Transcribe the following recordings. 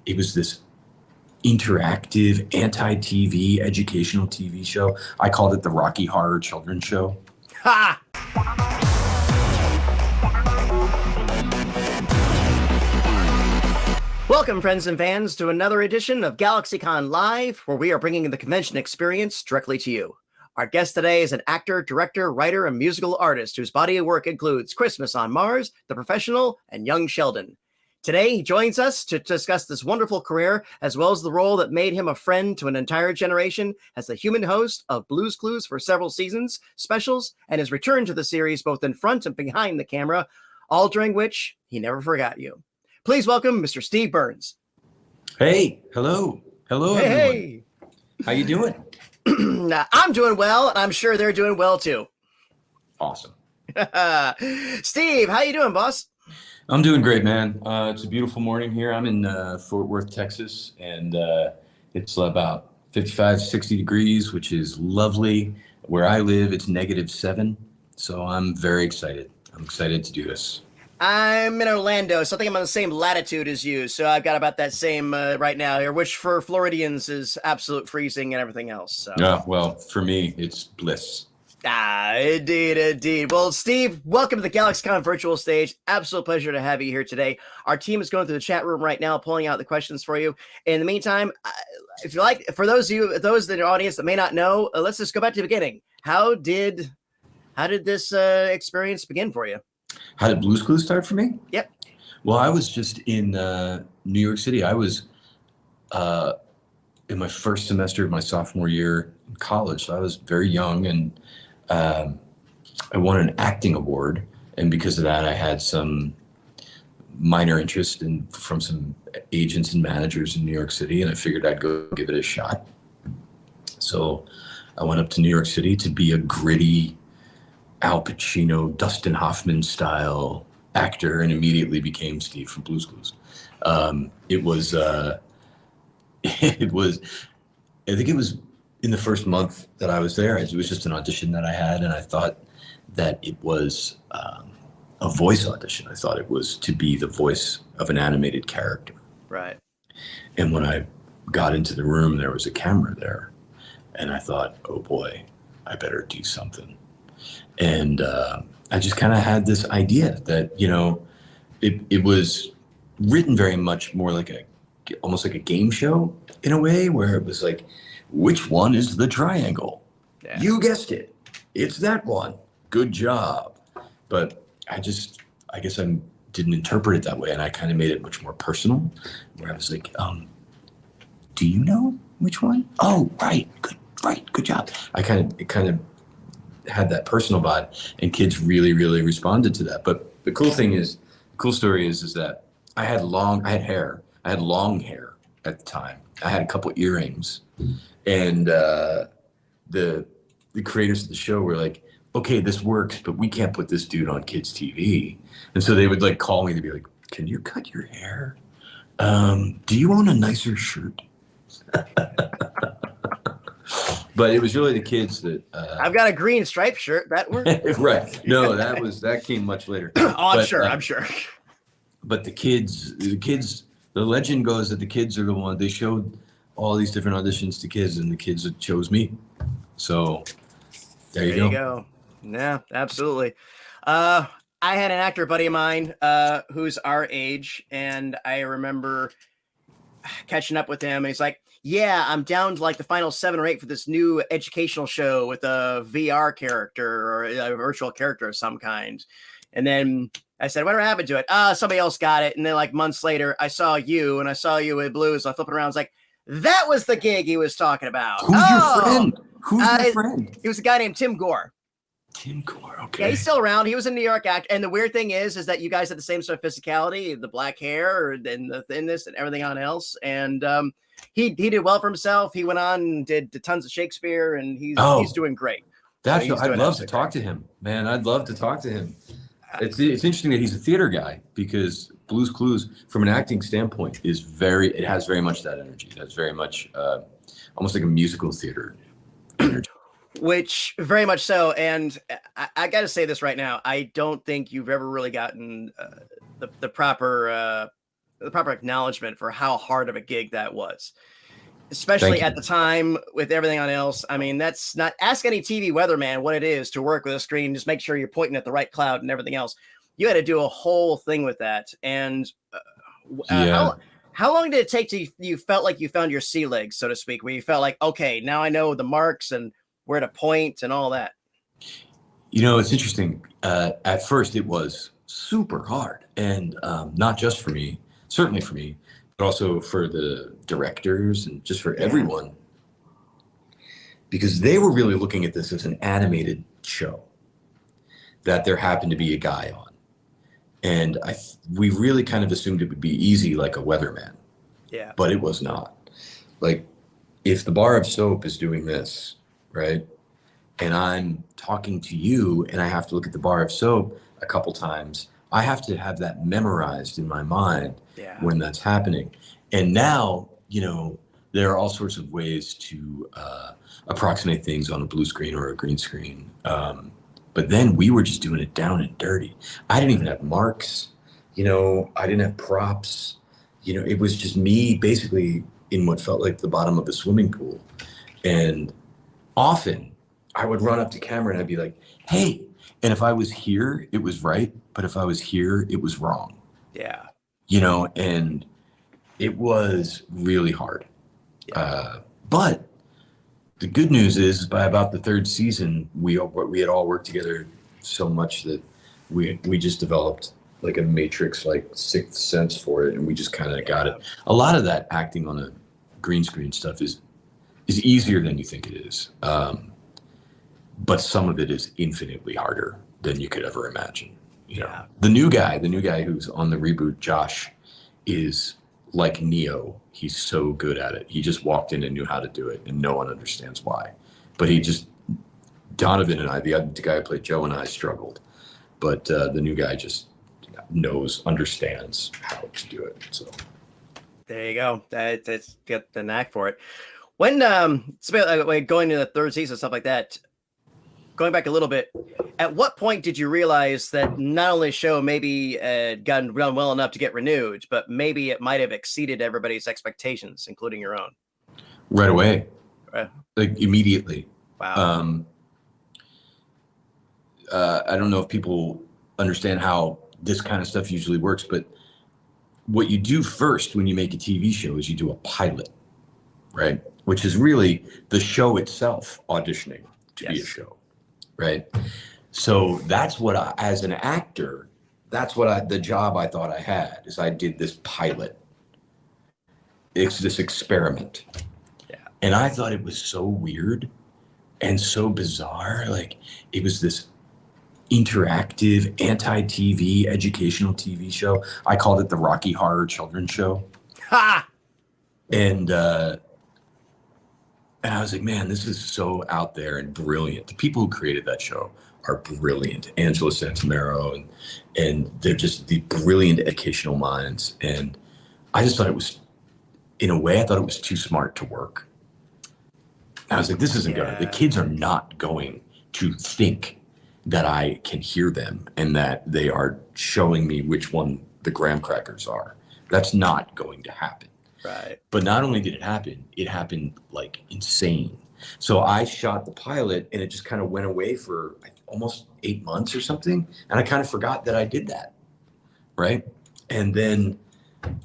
It was this interactive, anti-TV, educational TV show. I called it the Rocky Horror Children's Show. Ha! Welcome, friends and fans, to another edition of GalaxyCon Live, where we are bringing the convention experience directly to you. Our guest today is an actor, director, writer, and musical artist whose body of work includes Christmas on Mars, The Professional, and Young Sheldon. Today, he joins us to discuss this wonderful career, as well as the role that made him a friend to an entire generation as the human host of Blue's Clues for several seasons, specials, and his return to the series both in front and behind the camera, all during which he never forgot you. Please welcome Mr. Steve Burns. Hey, hello. Hello, everyone. Hey. How you doing? I'm doing well, and I'm sure they're doing well, too. Awesome. Steve, how you doing, boss? I'm doing great, man. It's a beautiful morning here. I'm in Fort Worth, Texas, and it's about 55, 60 degrees, which is lovely. Where I live, it's -7, so I'm very excited. I'm excited to do this. I'm in Orlando, so I think I'm on the same latitude as you, so I've got about that same right now here, which for Floridians is absolute freezing and everything else. So. Well, for me, it's bliss. Indeed. Well, Steve, welcome to the GalaxyCon virtual stage. Absolute pleasure to have you here today. Our team is going through the chat room right now, pulling out the questions for you. In the meantime, if you like, for those in the audience that may not know, let's just go back to the beginning. How did this experience begin for you? How did Blue's Clues start for me? Yep. Well, I was just in New York City. I was in my first semester of my sophomore year in college. So I was very young, and I won an acting award. And because of that, I had some minor interest from some agents and managers in New York City, and I figured I'd go give it a shot. So I went up to New York City to be a gritty Al Pacino, Dustin Hoffman style actor, and immediately became Steve from Blue's Clues. It was, I think it was in the first month that I was there. It was just an audition that I had, and I thought that it was a voice audition. I thought it was to be the voice of an animated character. Right. And when I got into the room, there was a camera there, and I thought, oh boy, I better do something. And I just kind of had this idea that, it was written very much more like almost like a game show in a way, where it was like, which one is the triangle? Yeah. You guessed it. It's that one. Good job. But I guess I didn't interpret it that way. And I kind of made it much more personal, where I was like, do you know which one? Oh, right. Good job. It kind of had that personal vibe, and kids really, really responded to that. But the cool story is that I had long hair at the time. I had a couple earrings, and the creators of the show were like, okay, this works, but we can't put this dude on kids TV. And so they would like call me to be like, can you cut your hair? Do you own a nicer shirt? But it was really the kids that I've got a green striped shirt. That worked. Right. No, that came much later. I'm sure. But the kids, the legend goes that the kids are the one, they showed all these different auditions to kids, and the kids that chose me. So there you go. Yeah, absolutely. I had an actor buddy of mine who's our age, and I remember catching up with him, and he's like, yeah, I'm down to like the final 7 or 8 for this new educational show with a VR character or a virtual character of some kind. And then I said, whatever happened to it? Somebody else got it. And then like months later, I saw you with Blues. So I flipping around. I was like, that was the gig he was talking about. Who's your friend? Who's your friend? He was a guy named Tim Gore. Tim Gore, okay. Yeah, he's still around. He was a New York actor. And the weird thing is that you guys had the same sort of physicality, the black hair and the thinness and everything on else. And he did well for himself. He went on and did tons of Shakespeare, and he's doing great. I'd love to talk to him, man. I'd love to talk to him. It's interesting that he's a theater guy, because Blue's Clues, from an acting standpoint, it has very much that energy. It has very much almost like a musical theater energy. Which very much so. And I got to say this right now. I don't think you've ever really gotten the proper the proper acknowledgement for how hard of a gig that was, especially Thank at you. the time with everything on else. I mean, that's not, ask any TV weatherman what it is to work with a screen. Just make sure you're pointing at the right cloud and everything else. You had to do a whole thing with that. And Yeah. how long did it take to you felt like you found your sea legs, so to speak, where you felt like, okay, now I know the marks and where to point and all that? You know, it's interesting. At first, it was super hard, and not just for me, certainly for me, but also for the directors and just for everyone, because they were really looking at this as an animated show that there happened to be a guy on, and we really kind of assumed it would be easy, like a weatherman, Yeah. but it was not. Like, if the bar of soap is doing this, right? And I'm talking to you and I have to look at the bar of soap a couple times, I have to have that memorized in my mind when that's happening. And now, you know, there are all sorts of ways to approximate things on a blue screen or a green screen. But then we were just doing it down and dirty. I didn't even have marks, you know, I didn't have props. You know, it was just me basically in what felt like the bottom of a swimming pool. And often I would run up to camera and I'd be like, hey, and if I was here, it was right. But if I was here, it was wrong. Yeah. You know, and it was really hard. But the good news is by about the third season, we had all worked together so much that we just developed like a matrix, like sixth sense for it. And we just kind of got it. A lot of that acting on a green screen stuff is easier than you think it is. But some of it is infinitely harder than you could ever imagine. You know, the new guy who's on the reboot, Josh, is like Neo. He's so good at it. He just walked in and knew how to do it, and no one understands why. But Donovan and I, the guy who played Joe and I, struggled. But the new guy just understands how to do it. So there you go. That's get the knack for it. When going to the third season, stuff like that. Going back a little bit, at what point did you realize that not only the show maybe done well enough to get renewed, but maybe it might have exceeded everybody's expectations, including your own? Right away, like immediately. Wow. I don't know if people understand how this kind of stuff usually works, but what you do first when you make a TV show is you do a pilot, right? Which is really the show itself auditioning to be a show. Right. So that's what as an actor, the job I thought I had is I did this pilot. It's this experiment. Yeah. And I thought it was so weird and so bizarre. Like it was this interactive, anti-TV, educational TV show. I called it the Rocky Horror Children's Show. Ha! And I was like, man, this is so out there and brilliant. The people who created that show are brilliant. Angela Santamero, and they're just the brilliant educational minds. And I just thought it was, in a way, I thought it was too smart to work. I was like, this isn't gonna, the kids are not going to think that I can hear them and that they are showing me which one the graham crackers are. That's not going to happen. Right. But not only did it happened like insane. So I shot the pilot and it just kind of went away for almost 8 months or something. And I kind of forgot that I did that. Right. And then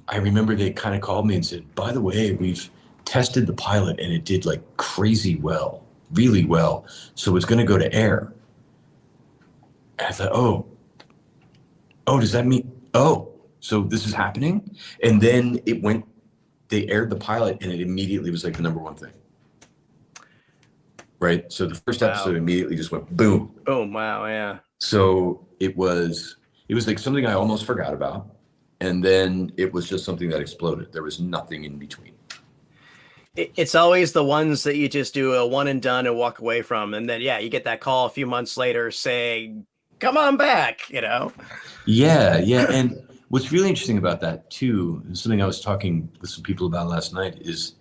I remember they kind of called me and said, by the way, we've tested the pilot and it did like crazy well, really well. So it's going to go to air. And I thought, oh, does that mean, so this is happening? And then they aired the pilot and it immediately was like the number one thing. Right. So the first episode immediately just went boom. Boom. Wow. Yeah. So it was like something I almost forgot about. And then it was just something that exploded. There was nothing in between. It's always the ones that you just do a one and done and walk away from. And then, you get that call a few months later saying, come on back, you know? Yeah. Yeah. And what's really interesting about that too, and something I was talking with some people about last night is,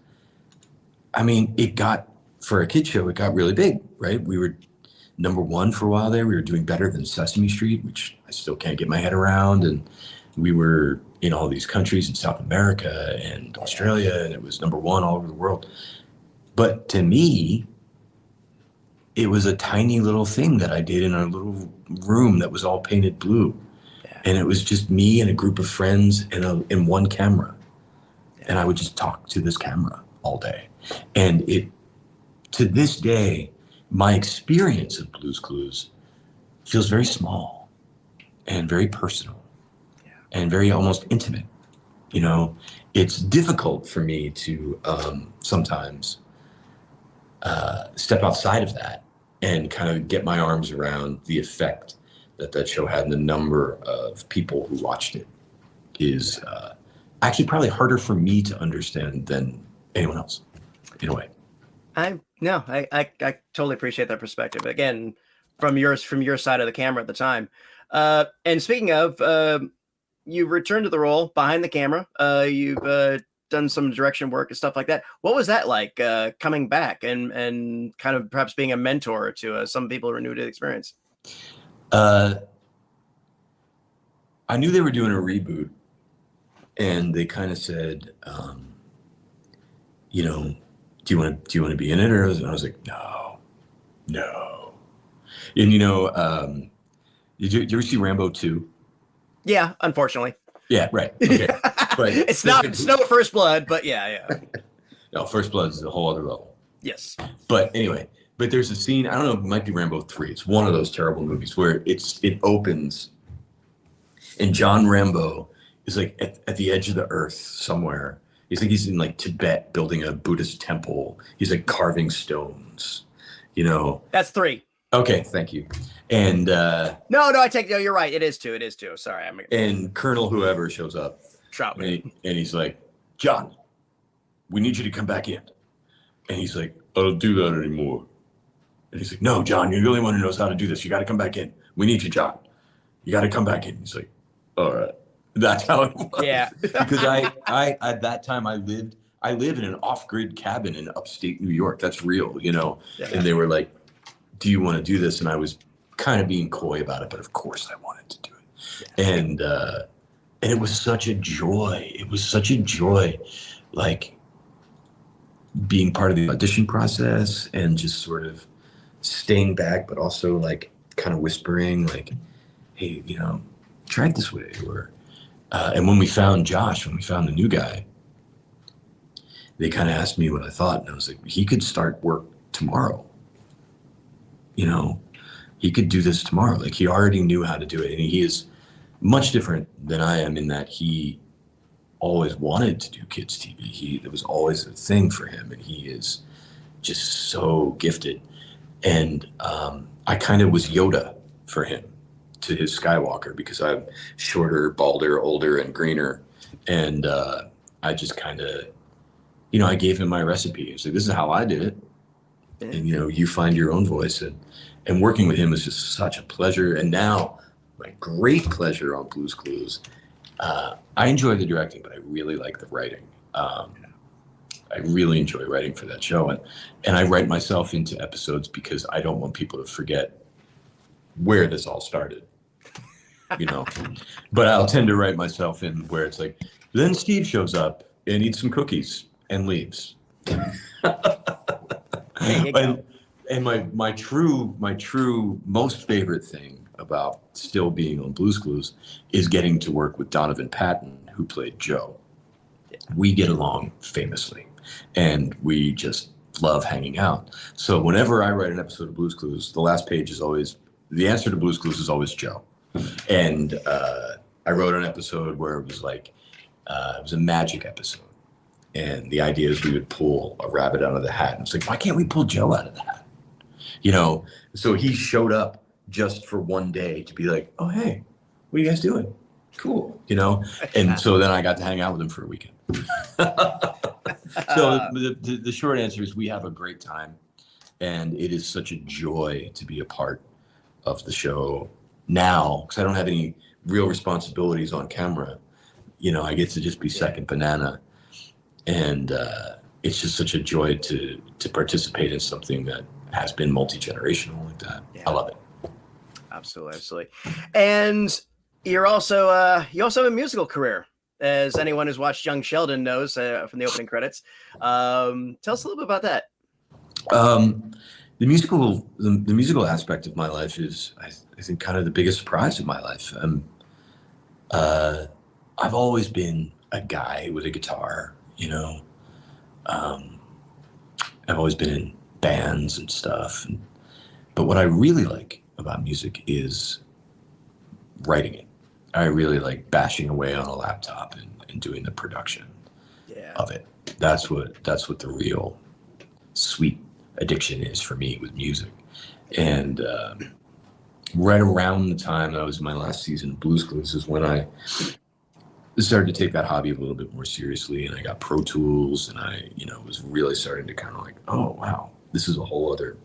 I mean, for a kid show, it got really big, right? We were number one for a while there. We were doing better than Sesame Street, which I still can't get my head around. And we were in all these countries in South America and Australia, and it was #1 all over the world. But to me, it was a tiny little thing that I did in a little room that was all painted blue. Yeah. And it was just me and a group of friends and one camera. Yeah. And I would just talk to this camera all day. And to this day, my experience of Blue's Clues feels very small and very personal and very almost intimate. You know, it's difficult for me to sometimes step outside of that and kind of get my arms around the effect that show had and the number of people who watched it is actually probably harder for me to understand than anyone else, in a way. I totally appreciate that perspective. Again, from your side of the camera at the time. And speaking of, you returned to the role behind the camera. You've done some direction work and stuff like that. What was that like, coming back and kind of perhaps being a mentor to some people who are new to the experience? I knew they were doing a reboot, and they kind of said, you know, do you want to be in it? And I was like, no. And you know, did you ever see Rambo 2? Yeah, unfortunately. Yeah, right. Okay. But it's no First Blood, but yeah. No, First Blood is a whole other level. Yes. But anyway, there's a scene, I don't know, it might be Rambo 3. It's one of those terrible movies where it opens and John Rambo is like at the edge of the earth somewhere. He's in like Tibet building a Buddhist temple. He's like carving stones, you know. That's 3. Okay, thank you. And no, you're right. It is 2. Sorry. And Colonel whoever shows up. And he's like, John, we need you to come back in. And he's like, I don't do that anymore. And he's like, no, John, you're the only one who knows how to do this. You got to come back in. We need you, John. You got to come back in. He's like, all right. That's how it was. Yeah. Because I at that time I live in an off-grid cabin in upstate New York. That's real, you know. Yeah. And they were like, do you want to do this? And I was kind of being coy about it, but of course I wanted to do it. Yeah. And it was such a joy. It was such a joy, like being part of the audition process and just sort of staying back, but also like kind of whispering like, hey, you know, try it this way. Or and when we found the new guy, they kind of asked me what I thought. And I was like, he could start work tomorrow. You know, he could do this tomorrow. Like he already knew how to do it. And he is much different than I am in that he always wanted to do kids TV. It was always a thing for him, and he is just so gifted. And I kind of was Yoda for him to his Skywalker, because I'm shorter, balder, older, and greener. And I just kind of, you know, I gave him my recipe. It's like, this is how I did it. And, you know, you find your own voice. And working with him was just such a pleasure. And now, my great pleasure on Blue's Clues. I enjoy the directing, but I really like the writing. I really enjoy writing for that show. And I write myself into episodes because I don't want people to forget where this all started, you know. But I'll tend to write myself in where it's like, then Steve shows up and eats some cookies and leaves. And my true most favorite thing about still being on Blue's Clues is getting to work with Donovan Patton, who played Joe. Yeah. We get along famously, and we just love hanging out. So whenever I write an episode of Blue's Clues, the last page is always, the answer to Blue's Clues is always Joe. And I wrote an episode where it was like, it was a magic episode. And the idea is we would pull a rabbit out of the hat. And it's like, why can't we pull Joe out of the hat? You know, so he showed up just for one day to be like, oh, hey, what are you guys doing? Cool. You know? And so then I got to hang out with him for a weekend. So the short answer is we have a great time. And it is such a joy to be a part of the show now, because I don't have any real responsibilities on camera. You know, I get to just be second banana. And it's just such a joy to participate in something that has been multi-generational like that. Yeah. I love it. Absolutely. And you also have a musical career, as anyone who's watched Young Sheldon knows from the opening credits. Tell us a little bit about that. The musical aspect of my life is, I think, kind of the biggest surprise of my life. I've always been a guy with a guitar, you know. I've always been in bands and stuff. But what I really like about music is writing it. I really like bashing away on a laptop and doing the production of it. That's what the real sweet addiction is for me with music. And right around the time that I was in my last season of Blues Clues is when I started to take that hobby a little bit more seriously, and I got Pro Tools, and I, was really starting to kind of like, oh wow, this is a whole other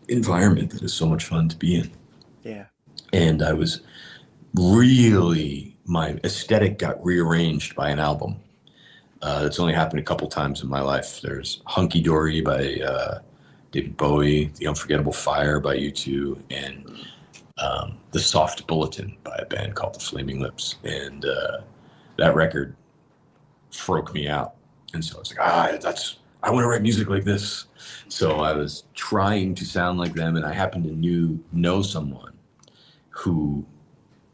environment that is so much fun to be in. Yeah. And I was really, my aesthetic got rearranged by an album. That's only happened a couple times in my life. There's Hunky Dory by David Bowie, The Unforgettable Fire by U2, and The Soft Bulletin by a band called The Flaming Lips. And that record broke me out. And so I was like, I want to write music like this. So I was trying to sound like them, and I happened to know someone who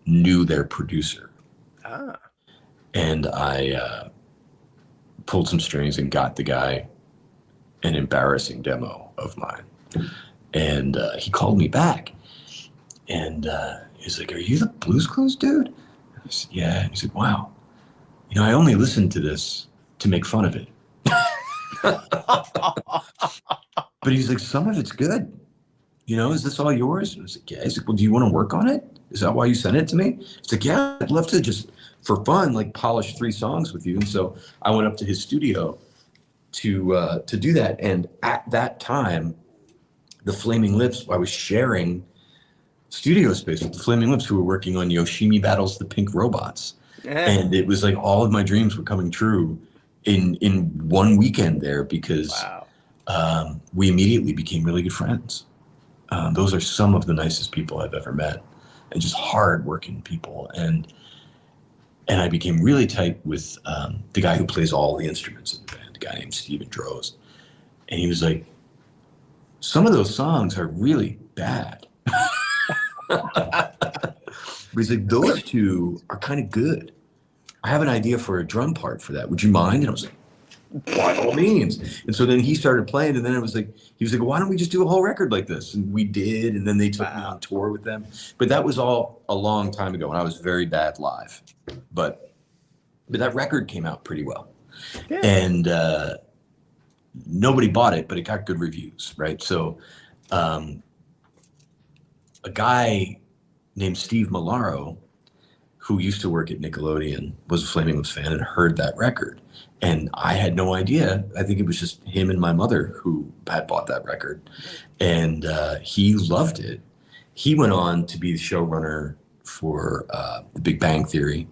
knew their producer. And I pulled some strings and got the guy an embarrassing demo of mine. And he called me back, and he's like, "Are you the Blues Clues dude?" I said, "Yeah." And he's like, "Wow, I only listened to this to make fun of it." But he's like, "Some of it's good. Is this all yours?" And I was like, "Yeah." He's like, "Well, do you want to work on it? Is that why you sent it to me?" He's like, "Yeah, I'd love to just, for fun, like polish 3 songs with you." And so I went up to his studio to do that. And at that time, the Flaming Lips, I was sharing studio space with the Flaming Lips, who were working on Yoshimi Battles the Pink Robots. And it was like all of my dreams were coming true in one weekend there, because we immediately became really good friends. Those are some of the nicest people I've ever met, and just hard-working people. And I became really tight with the guy who plays all the instruments in the band, a guy named Steven Droz. And he was like, "Some of those songs are really bad." But he's like, "Those 2 are kind of good. I have an idea for a drum part for that. Would you mind?" And I was like, "By all means." And so then he started playing, and then he was like, "Why don't we just do a whole record like this?" And we did, and then they took me on tour with them. But that was all a long time ago, and I was very bad live. But that record came out pretty well. Yeah. And nobody bought it, but it got good reviews, right? So a guy named Steve Malaro, who used to work at Nickelodeon, was a Flaming Lips fan and heard that record. And I had no idea. I think it was just him and my mother who had bought that record. And he loved it. He went on to be the showrunner for The Big Bang Theory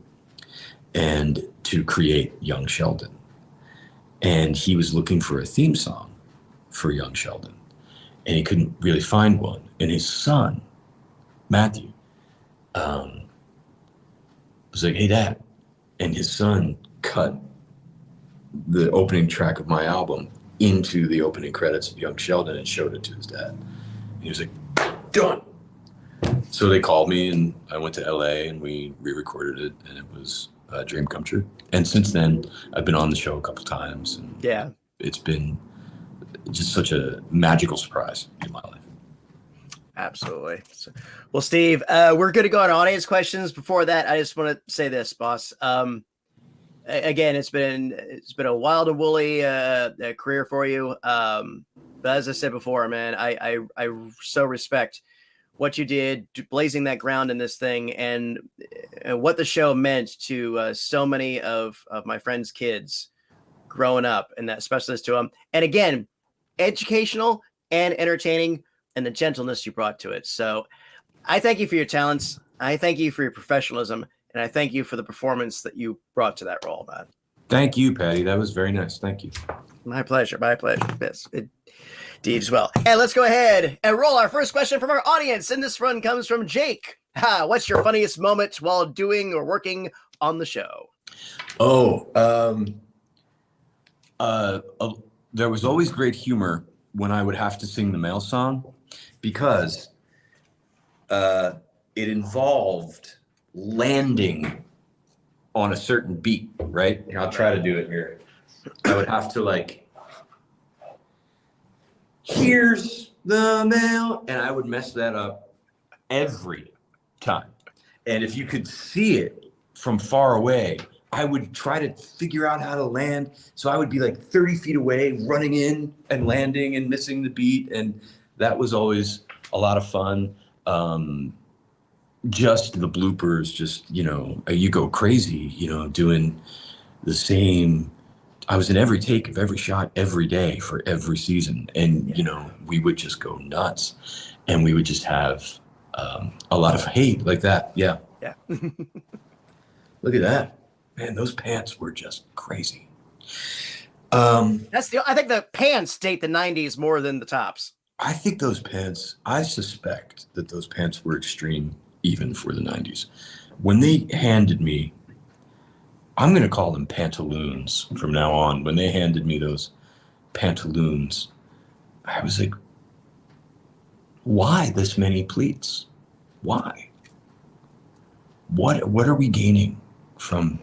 and to create Young Sheldon. And he was looking for a theme song for Young Sheldon, and he couldn't really find one. And his son, Matthew, was like, "Hey, Dad." And his son cut the opening track of my album into the opening credits of Young Sheldon and showed it to his dad. And he was like, "Done." So they called me, and I went to LA, and we re-recorded it, and it was a dream come true. And since then, I've been on the show a couple times, and it's been just such a magical surprise in my life. Absolutely. Well, Steve, we're going to go on audience questions. Before that, I just want to say this, boss. Again, it's been a wild and woolly career for you. But as I said before, man, I so respect what you did, blazing that ground in this thing, and what the show meant to so many of my friends' kids growing up, and that specialist to them. And again, educational and entertaining, and the gentleness you brought to it. So I thank you for your talents. I thank you for your professionalism, and I thank you for the performance that you brought to that role, man. Thank you, Patty. That was very nice. Thank you. My pleasure. My pleasure. Yes, indeed as well. And let's go ahead and roll our first question from our audience. And this one comes from Jake. What's your funniest moment while doing or working on the show? Oh, there was always great humor when I would have to sing the male song because it involved landing on a certain beat, right? Here, I'll try to do it here. I would have to like, here's the male, and I would mess that up every time. And if you could see it from far away, I would try to figure out how to land. So I would be like 30 feet away, running in and landing and missing the beat. And that was always a lot of fun. Just the bloopers, just, you go crazy, doing the same. I was in every take of every shot every day for every season. And, we would just go nuts and we would just have a lot of hate like that. Yeah. Yeah. Look at that. Man, those pants were just crazy. I think the pants date the 90s more than the tops. I think I suspect that those pants were extreme even for the 90s. When they handed me, I'm going to call them pantaloons from now on. When they handed me those pantaloons, I was like, why this many pleats? Why? What are we gaining from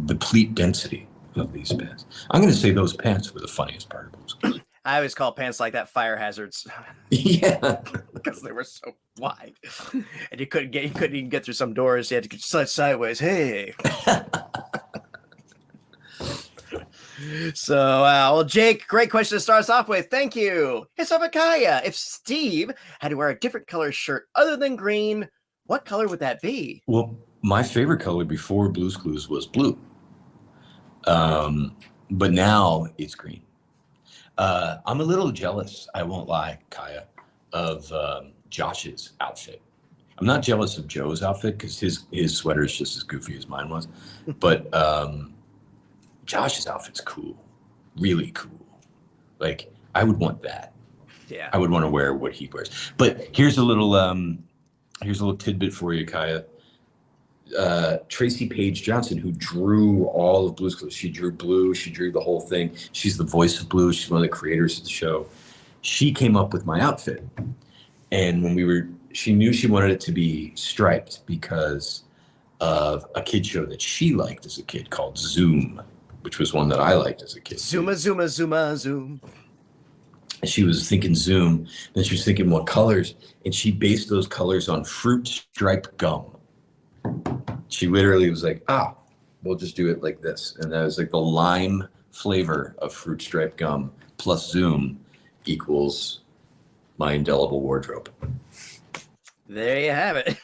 the pleat density of these pants? I'm going to say those pants were the funniest part of those. I always call pants like that fire hazards. Yeah. Because they were so wide. And you couldn't even get through some doors. You had to slide sideways. Hey. So, well, Jake, great question to start us off with. Thank you. Hey, Savakaya, if Steve had to wear a different color shirt other than green, what color would that be? Well, my favorite color before Blue's Clues was blue. But now it's green. I'm a little jealous, I won't lie, Kaya, of Josh's outfit. I'm not jealous of Joe's outfit because his sweater is just as goofy as mine was. But Josh's outfit's cool, really cool. Like, I would want that. Yeah. I would want to wear what he wears. But here's a little tidbit for you, Kaya. Tracy Page Johnson, who drew all of Blue's Clues. She drew Blue. She drew the whole thing. She's the voice of Blue. She's one of the creators of the show. She came up with my outfit. And when she knew she wanted it to be striped because of a kid show that she liked as a kid called Zoom, which was one that I liked as a kid. Zuma, Zuma, Zuma, Zoom. And she was thinking Zoom. Then she was thinking what colors. And she based those colors on fruit striped gum. She literally was like, we'll just do it like this. And that was like the lime flavor of fruit striped gum plus Zoom equals my indelible wardrobe. There you have it.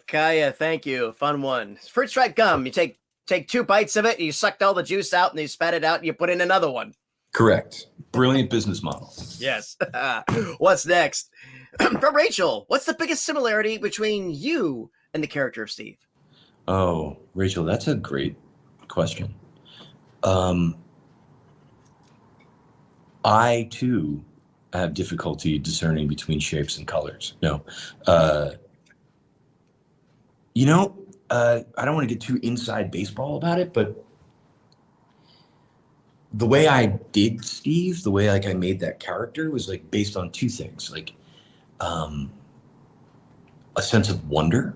Kaya, thank you. Fun one. Fruit striped gum. You take 2 bites of it, you sucked all the juice out, and you spat it out, and you put in another one. Correct. Brilliant business model. Yes. What's next? From Rachel, what's the biggest similarity between you and the character of Steve? Oh, Rachel, that's a great question. I, too, have difficulty discerning between shapes and colors. No. I don't want to get too inside baseball about it, but the way I did Steve, the way like I made that character was like based on 2 things. Like, a sense of wonder.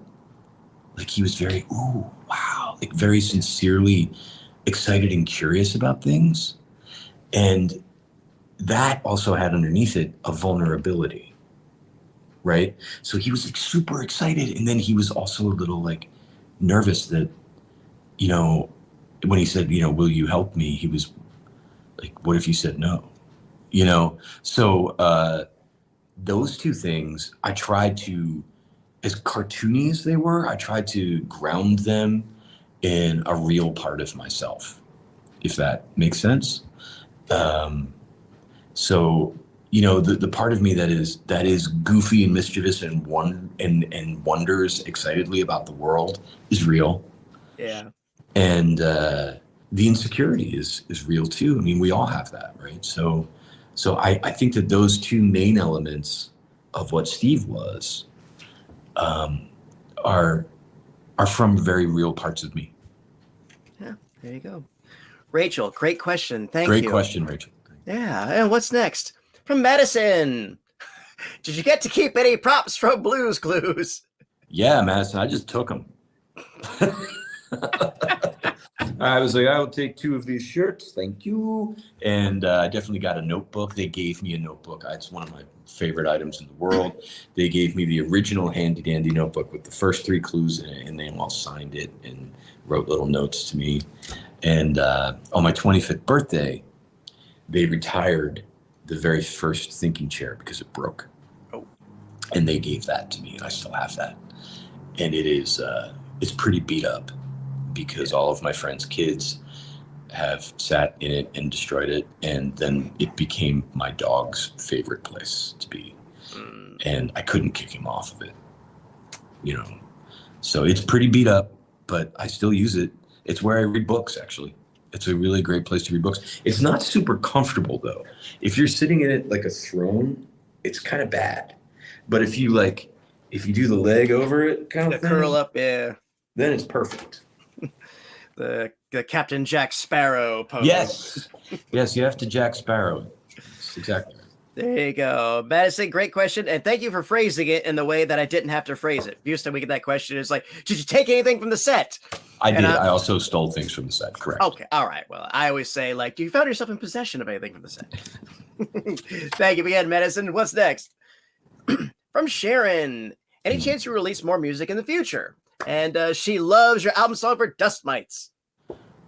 Like he was very, ooh, wow, like very sincerely excited and curious about things. And that also had underneath it a vulnerability, right? So he was like super excited. And then he was also a little like nervous that, when he said, will you help me? He was like, what if you said no? So those 2 things, I tried to, as cartoony as they were, I tried to ground them in a real part of myself, if that makes sense. So, the part of me that is goofy and mischievous and wonders excitedly about the world is real. Yeah. And the insecurity is real too. I mean, we all have that, right? So I think that those 2 main elements of what Steve was are from very real parts of me. Yeah, there you go. Rachel, great question. Thank you. Great question, Rachel. Yeah, and what's next? From Madison. Did you get to keep any props from Blues Clues? Yeah, Madison, I just took them. I was like, I'll take 2 of these shirts. Thank you. And I definitely got a notebook. They gave me a notebook. It's one of my favorite items in the world. They gave me the original handy dandy notebook with the first 3 clues in it, and they all signed it and wrote little notes to me. And on my 25th birthday, they retired the very first thinking chair because it broke. Oh. And they gave that to me, and I still have that. And it is, it's pretty beat up because all of my friends' kids have sat in it and destroyed it. And then it became my dog's favorite place to be. And I couldn't kick him off of it, you know. So it's pretty beat up, but I still use it. It's where I read books, actually. It's a really great place to read books. It's not super comfortable, though. If you're sitting in it like a throne, it's kind of bad. But if you do the leg over it, kind of curl up, yeah, then it's perfect. the Captain Jack Sparrow pose. Yes, you have to Jack Sparrow. That's exactly right. There you go. Madison, great question. And thank you for phrasing it in the way that I didn't have to phrase it. Usually we get that question. It's like, did you take anything from the set? I did. I also stole things from the set, correct. Okay. All right. Well, I always say, like, do you found yourself in possession of anything from the set? Thank you again, Madison. What's next? From Sharon. Any chance you release more music in the future? And she loves your album song for Dust Mites.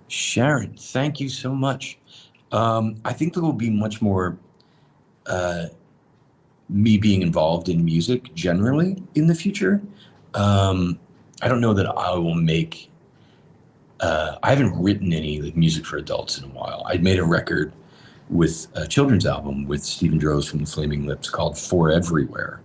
Sharon, thank you so much. I think there will be much more me being involved in music generally in the future. I don't know that I will make, I haven't written any like music for adults in a while. I made a record with a children's album with Stephen Droz from the Flaming Lips called For Everywhere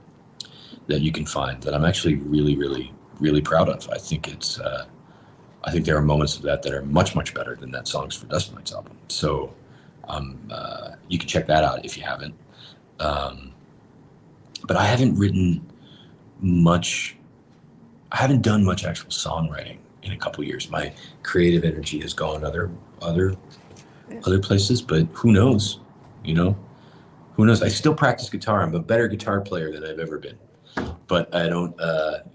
that you can find that I'm actually really, really, really proud of. I think it's, I think there are moments of that are much, much better than that Songs for Dust Mites album. So you can check that out if you haven't. But I haven't written much, I haven't done much actual songwriting in a couple of years. My creative energy has gone other places, but who knows, you know? Who knows? I still practice guitar. I'm a better guitar player than I've ever been, but I don't,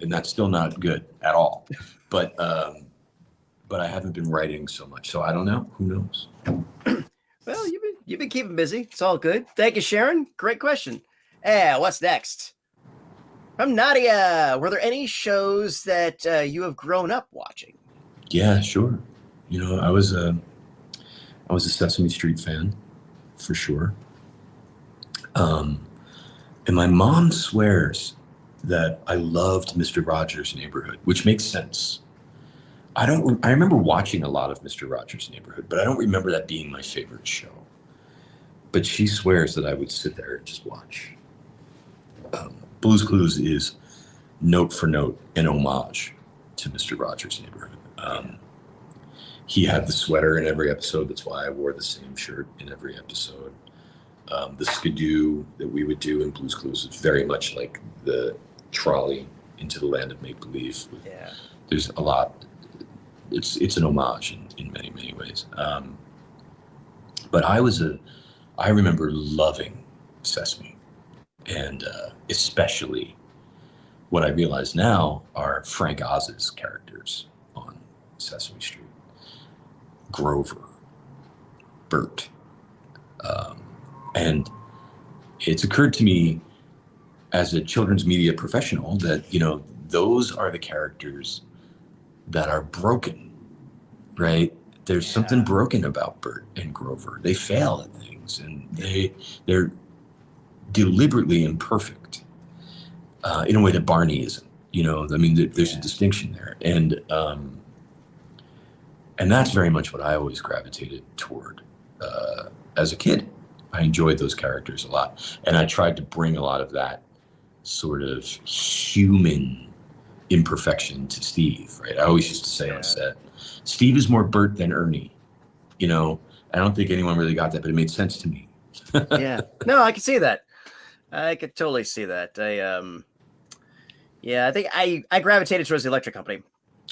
and that's still not good at all. But I haven't been writing so much, so I don't know. Who knows? Well, you've been keeping busy. It's all good. Thank you, Sharon. Great question. What's next? From Nadia. Were there any shows that you have grown up watching? Yeah, sure. You know, I was a Sesame Street fan, for sure. And my mom swears that I loved Mr. Rogers' Neighborhood, which makes sense. I remember watching a lot of Mr. Rogers' Neighborhood, but I don't remember that being my favorite show. But she swears that I would sit there and just watch. Blue's Clues is note for note an homage to Mr. Rogers' Neighborhood. He had the sweater in every episode. That's why I wore the same shirt in every episode. The skidoo that we would do in Blue's Clues is very much like the trolley into the land of make-believe. Yeah. There's a lot. It's an homage in many, many ways. But I remember loving Sesame, and especially what I realize now are Frank Oz's characters on Sesame Street. Grover, Bert. And it's occurred to me as a children's media professional that, you know, those are the characters that are broken, right? There's something broken about Bert and Grover. They fail at things, and they're deliberately imperfect in a way that Barney isn't. You know, I mean, there's a distinction there, and that's very much what I always gravitated toward as a kid. I enjoyed those characters a lot, and I tried to bring a lot of that sort of human imperfection to Steve, right? I always used to say on set, Steve is more Bert than Ernie. You know, I don't think anyone really got that, but it made sense to me. Yeah. No, I can see that. I could totally see that. Yeah, I think I gravitated towards the Electric Company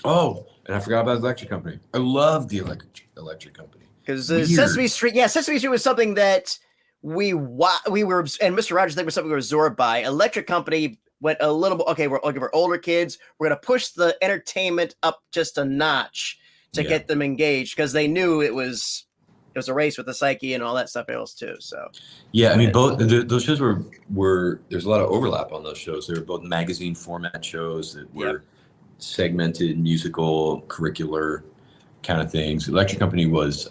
Oh, and I forgot about the Electric Company. I love the Electric Company. because Weird. Sesame Street. Yeah, Sesame Street was something that we were, and Mr. Rogers thing was something we were absorbed by. Electric Company went a little bit. Okay, we're older kids. We're gonna push the entertainment up just a notch to Yeah. get them engaged because they knew it was a race with the psyche and all that stuff else too. So Yeah, I mean, both those shows were there's a lot of overlap on those shows. They were both magazine format shows that were segmented, musical, curricular kind of things. Electric Company was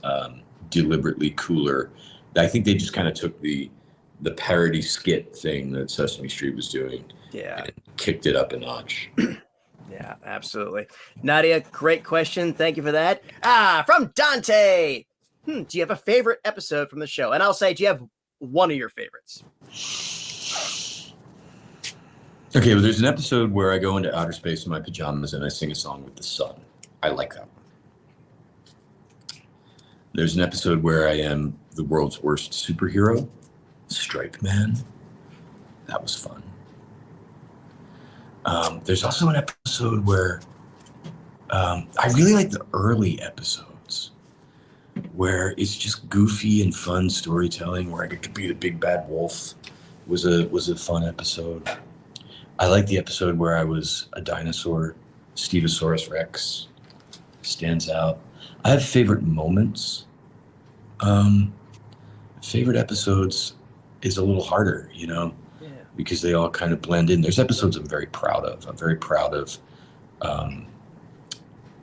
deliberately cooler. I think they just kind of took the parody skit thing that Sesame Street was doing, and kicked it up a notch. Yeah, absolutely. Nadia, great question. Thank you for that. From Dante. Do you have a favorite episode from the show? And I'll say, do you have one of your favorites? Okay, well, there's an episode where I go into outer space in my pajamas and I sing a song with the sun. I like that one. There's an episode where I am the world's worst superhero, Stripe Man. That was fun. There's also an episode where I really like the early episodes where it's just goofy and fun storytelling where I get to be the big bad wolf. Was a fun episode. I like the episode where I was a dinosaur. Stegosaurus Rex stands out. I have favorite moments. Favorite episodes is a little harder, because they all kind of blend in. There's episodes I'm very proud of. I'm very proud of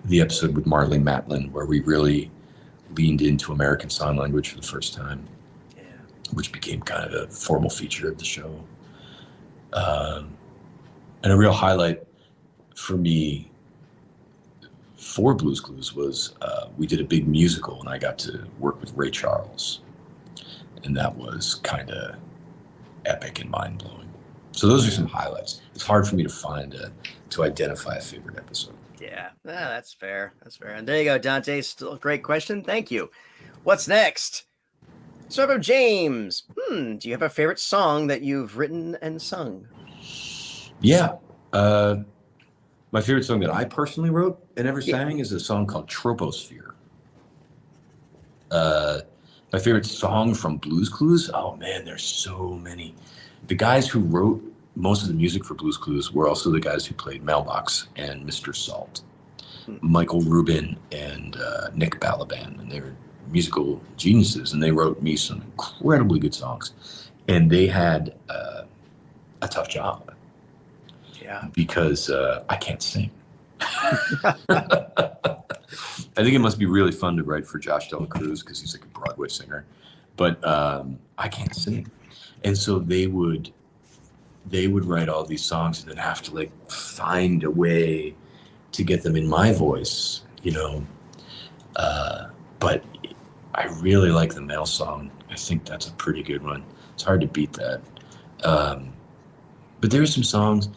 the episode with Marlene Matlin where we really leaned into American Sign Language for the first time, which became kind of a formal feature of the show. And a real highlight for me for Blue's Clues was we did a big musical and I got to work with Ray Charles. And that was kind of epic and mind-blowing. So those are some highlights. It's hard for me to find, to identify a favorite episode. Yeah, that's fair. That's fair. And there you go, Dante. Still a great question. Thank you. What's next? So from James. Do you have a favorite song that you've written and sung? Yeah. My favorite song that I personally wrote and ever sang is a song called Troposphere. My favorite song from Blue's Clues? Oh man, there's so many. The guys who wrote most of the music for Blue's Clues were also the guys who played Mailbox and Mr. Salt. Michael Rubin and Nick Balaban, and they were musical geniuses, and they wrote me some incredibly good songs. And they had a tough job. Yeah. Because I can't sing. I think it must be really fun to write for Josh Dela Cruz because he's like a Broadway singer, but I can't sing, and so they would write all these songs and then have to like find a way to get them in my voice, But I really like the male song. I think that's a pretty good one. It's hard to beat that. But there's some songs.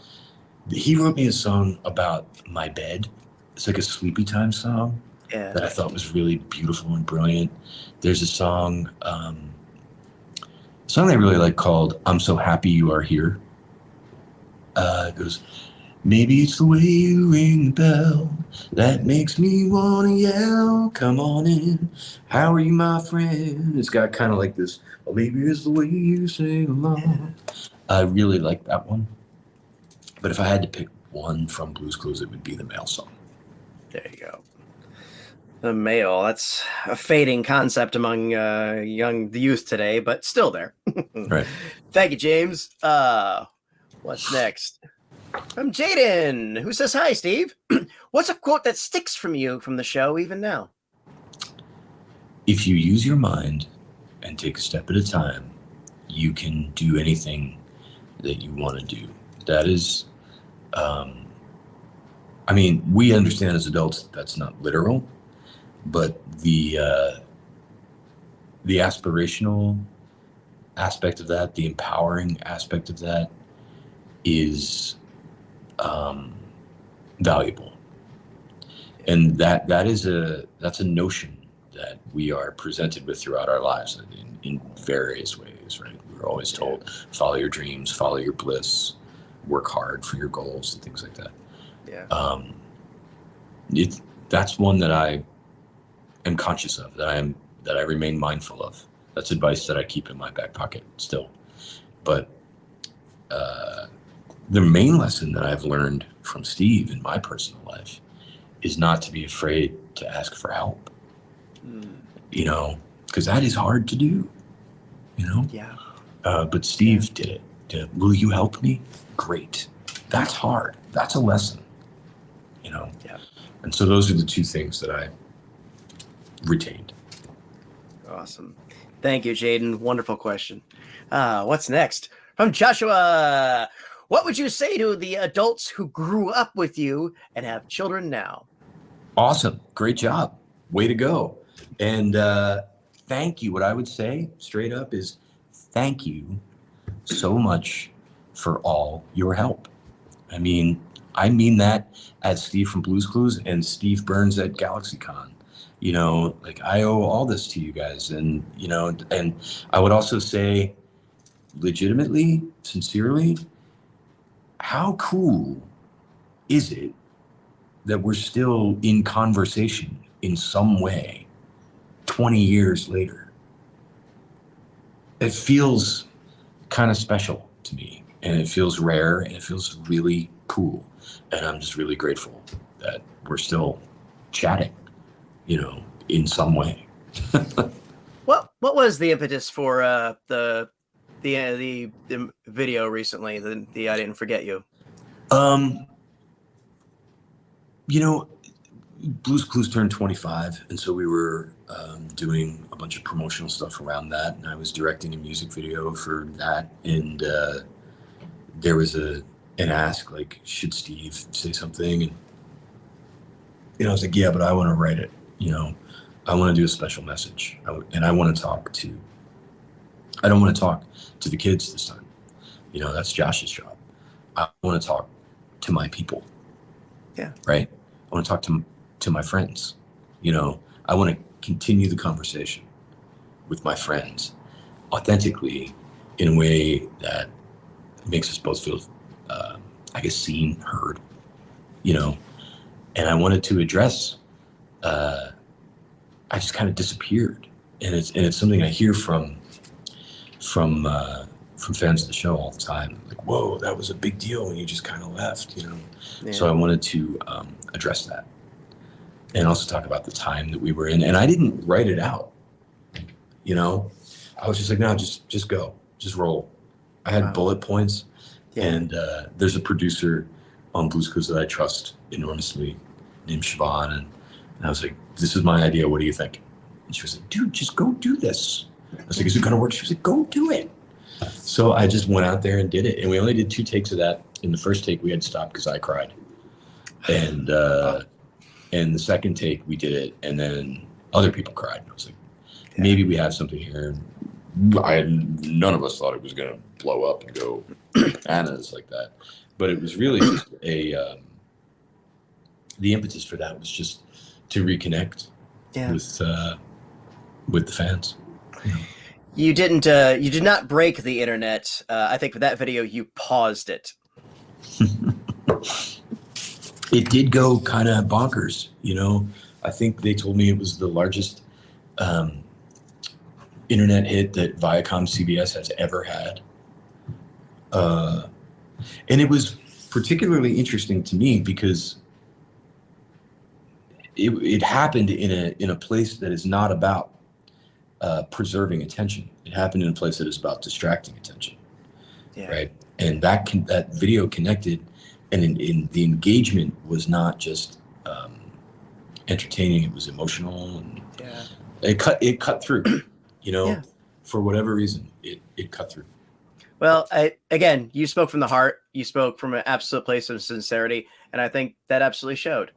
He wrote me a song about my bed. It's like a sleepy time song that I thought was really beautiful and brilliant. There's a song I really like called I'm So Happy You Are Here. It goes, maybe it's the way you ring the bell that makes me want to yell, come on in, how are you, my friend? It's got kind of like this, well, maybe it's the way you sing along. I really like that one. But if I had to pick one from Blue's Clues, it would be the male song. There you go. The male, that's a fading concept among the youth today, but still there. Right. Thank you, James. What's next? From Jaden, who says, hi, Steve. What's a quote that sticks from you from the show even now? If you use your mind and take a step at a time, you can do anything that you want to do. That is, we understand as adults that's not literal, but the aspirational aspect of that, the empowering aspect of that is valuable. And that's a notion that we are presented with throughout our lives in various ways, right? We're always told, follow your dreams, follow your bliss, work hard for your goals and things like that. Yeah. That's one that I am conscious of, that I remain mindful of. That's advice that I keep in my back pocket still. But the main lesson that I've learned from Steve in my personal life is not to be afraid to ask for help. You know, because that is hard to do. You know. Yeah. But Steve did it. Will you help me? Great. That's hard. That's a lesson. You know. Yeah. And so those are the two things that I retained. Awesome. Thank you, Jaden. Wonderful question. What's next? From Joshua. What would you say to the adults who grew up with you and have children now? Awesome. Great job. Way to go. And thank you. What I would say straight up is thank you so much for all your help. I mean that as Steve from Blue's Clues and Steve Burns at GalaxyCon. You know, like I owe all this to you guys. And, you know, and I would also say legitimately, sincerely, how cool is it that we're still in conversation in some way 20 years later? It feels kind of special to me, and it feels rare, and it feels really cool. And I'm just really grateful that we're still chatting, you know, in some way. What was the impetus for the video recently? The I Didn't Forget You. You know, Blue's Clues turned 25, and so we were doing a bunch of promotional stuff around that, and I was directing a music video for that, and there was an ask, like, should Steve say something? And, you know, I was like, yeah, but I want to write it, you know. I want to do a special message, and I want to talk to, I don't want to talk to the kids this time. You know, that's Josh's job. I want to talk to my people. Yeah. Right? I want to talk to my friends. You know, I want to continue the conversation with my friends authentically in a way that makes us both feel, I guess, seen, heard, you know. And I wanted to address, I just kind of disappeared. And it's something I hear from fans of the show all the time. Like, whoa, that was a big deal when you just kind of left, you know? Yeah. So I wanted to address that and also talk about the time that we were in. And I didn't write it out, you know? I was just like, no, just go, just roll. I had bullet points. Yeah. And there's a producer on Blue's Clues that I trust enormously named Siobhan. And I was like, this is my idea. What do you think? And she was like, dude, just go do this. I was like, is it going to work? She was like, go do it. So I just went out there and did it. And we only did 2 takes of that. In the first take, we had to stop because I cried. And the second take, we did it. And then other people cried. And I was like, maybe we have something here. None of us thought it was going to blow up and go bananas like that. But it was really just the impetus for that was just to reconnect with the fans. You did not break the internet. I think for that video, you paused it. It did go kind of bonkers, you know. I think they told me it was the largest internet hit that Viacom CBS has ever had. And it was particularly interesting to me because it happened in a place that is not about preserving attention. It happened in a place that is about distracting attention, right? And that video connected, and in the engagement was not just entertaining; it was emotional, and it cut through. You know, for whatever reason, it cut through. Well, again, you spoke from the heart. You spoke from an absolute place of sincerity, and I think that absolutely showed.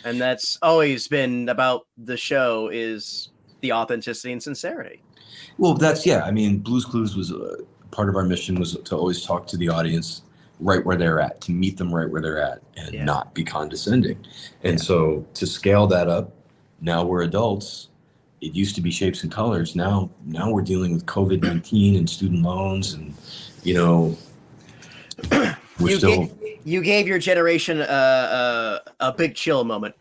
And that's always been about the show, is the authenticity and sincerity. Well, I mean, Blue's Clues was part of our mission was to always talk to the audience right where they're at, to meet them right where they're at, and not be condescending. And so to scale that up, now we're adults. It used to be shapes and colors. Now we're dealing with COVID-19 and student loans, and, you know, we're You still. you gave your generation a big chill moment.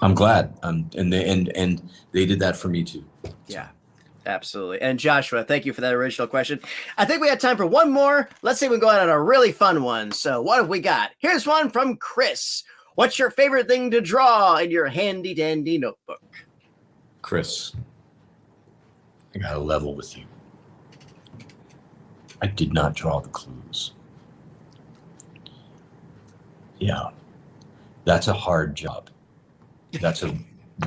I'm glad. And they did that for me too. Yeah, absolutely. And Joshua, thank you for that original question. I think we have time for one more. Let's see if we can go out on a really fun one. So what have we got? Here's one from Chris. What's your favorite thing to draw in your handy dandy notebook? Chris, I got to level with you. I did not draw the clues. Yeah, that's a hard job. That's a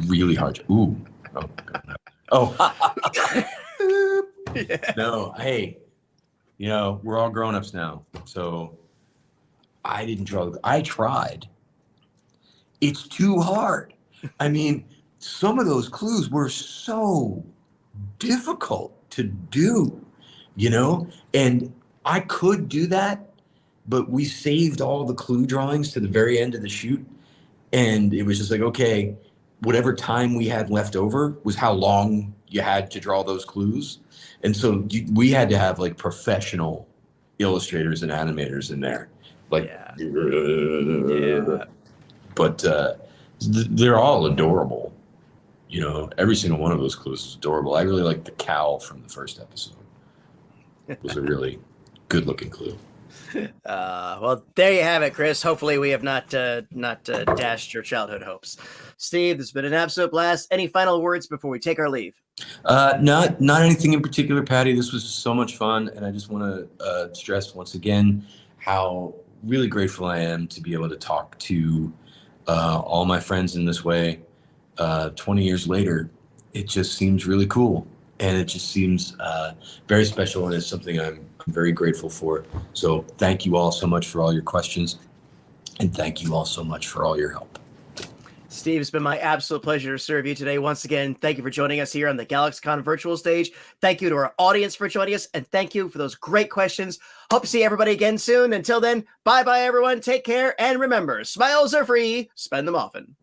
really hard job. Ooh. Oh, God. Oh. Yeah. No, hey, we're all grown-ups now. So I didn't draw. I tried. It's too hard. I mean, some of those clues were so difficult to do, and I could do that, but we saved all the clue drawings to the very end of the shoot. And it was just like, okay, whatever time we had left over was how long you had to draw those clues. And so we had to have like professional illustrators and animators in there. Like, Yeah. But they're all adorable. Every single one of those clues is adorable. I really like the cow from the first episode. It was a really good looking clue. Well, there you have it, Chris. Hopefully we have not dashed your childhood hopes. Steve, this has been an absolute blast. Any final words before we take our leave? Not anything in particular, Patty. This was so much fun, and I just want to stress once again how really grateful I am to be able to talk to all my friends in this way. 20 years later, it just seems really cool, and it just seems very special, and it's something I'm very grateful for. So thank you all so much for all your questions, and thank you all so much for all your help. Steve, it's been my absolute pleasure to serve you today. Once again, thank you for joining us here on the GalaxyCon virtual stage. Thank you to our audience for joining us, and thank you for those great questions. Hope to see everybody again soon. Until then, bye-bye, everyone. Take care, and remember, smiles are free. Spend them often.